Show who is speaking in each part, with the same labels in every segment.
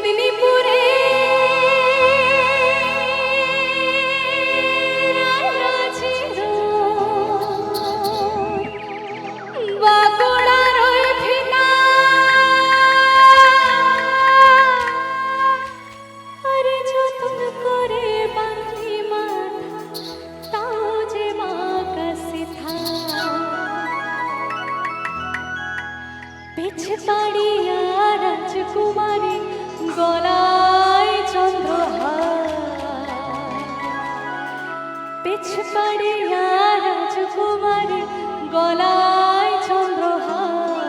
Speaker 1: মেদিনীপুরে বাঁকুড়ার ওই ভিটা আরে যতন করে বাঁধি মাথা তাও যে মা কাছে থা পিছে পাড়িয়া রাজকুমারী গলায় চন্দ্রহার পিছে পাড়িয়া রাজকুমারী গলায় চন্দ্রহার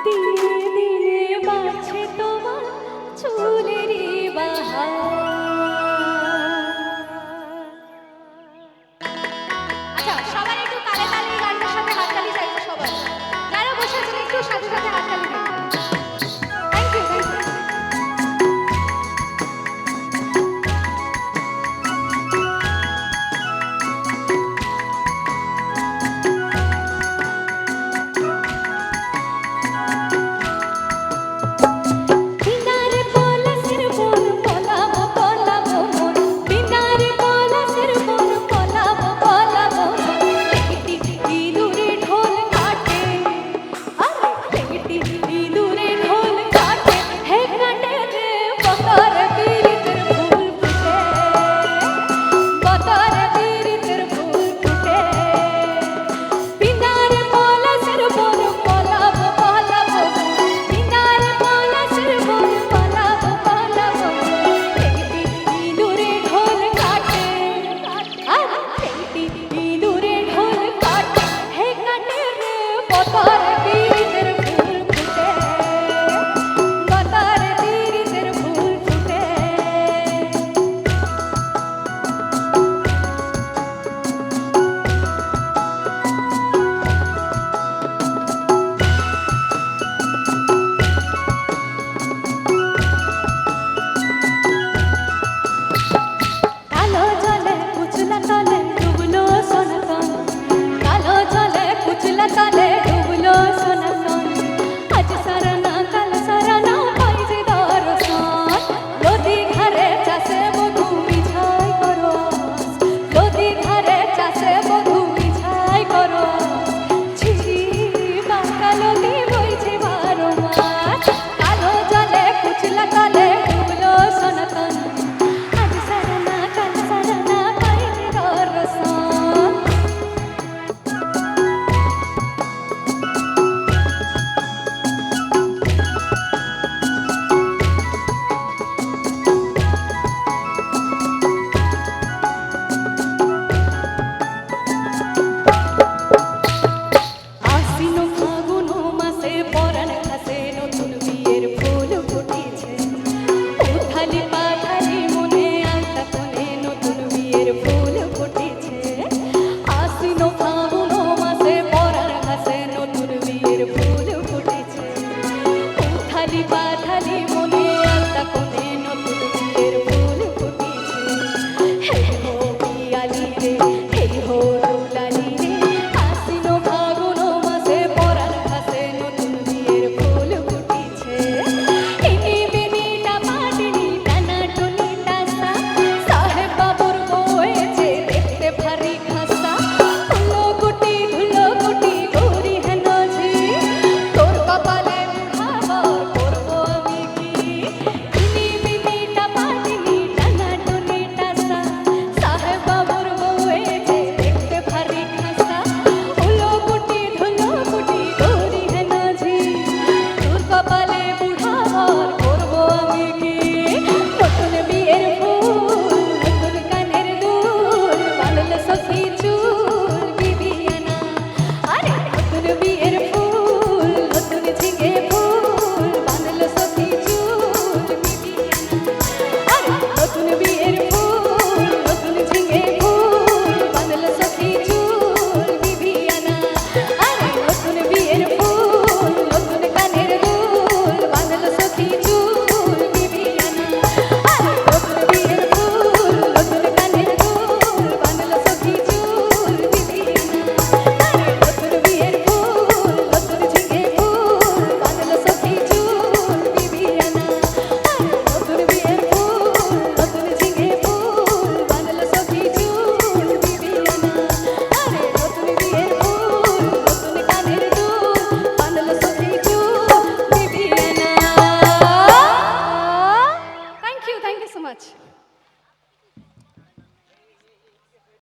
Speaker 1: দিনে দিনে বাড়ছে তোমার চুলেরই বাহার।
Speaker 2: আচ্ছা সবার একটু তালে তালে এই গানটার সাথে হাততালি চাইছে সবাই, যারা বসে আছেন একটু সাথে সাথে হাততালি দিন। Thank you thank you.
Speaker 1: বিনারে পলাশের বন পলাবো পলাবো মন বিনারে পলাশের বন পলাবো পলাবো লেগটি ইঁদুরে ঢোল কাটে আরে লেগটি ইঁদুরে ঢোল কাটে হে কাটে রে বতর বীরিতের ফুল ফুটে বতর বীরিতের ফুল ফুটে বিনারে পলাশের বন পলাবো পলাবো বিনারে পলাশের বন পলাবো পলাবো লেগটি ইঁদুরে ঢোল কাটে আরে লেগটি ইঁদুরে ঢোল কাটে হে কাটে রে বতর বীরিতের ফুল ফুটে বতর বীরিতের ফুল ফুটে। কালো জলে কুচলা তলে ডুবলো সনাতন কালো জলে কুচলা তলে ডুবলো সনাতন আজ সারানা কাল সারানা পাই যে দর্শন নদী ধারে চাষে মধু মিছাই করো নদী ধারে চাষে মধু মিছাই করো ছিড়ি বাঁকা নদী বইছে 12 মাস কালো জলে কুচলা তলে ডুবলো সনাতন আজ সারানা কাল সারানা পাই যে দর্শন। আশ্বিন ফাগুন মাসে পরাণ ঘাসে নতুন বিয়ের ফুল ফুটেছে উথালি পাথালি মনে আলতা কোণে নতুন বিয়ের ফুল ফুটেছে আশ্বিন ফাগুন মাসে পরাণ ঘাসে নতুন বিয়ের ফুল ফুটেছে উথালি পাথালি মনে আলতা কোণে নতুন বিয়ের ফুল ফুটেছে হে হো পিয়ালি রে হে হো দুলালি রে আশ্বিন ফাগুন মাসে পরাণ ঘাসে নতুন বিয়ের ফুল ফুটেছে ইনি বিনিটা পাটিনি টানা টুনি টাসা সাহেব বাবুর বয়েছে দেখতে ভারী খাসা ধুলো গুটি গৌরী হেন ঝি তোর কপালে উঠাবার করবো আমি কি
Speaker 2: মাচ।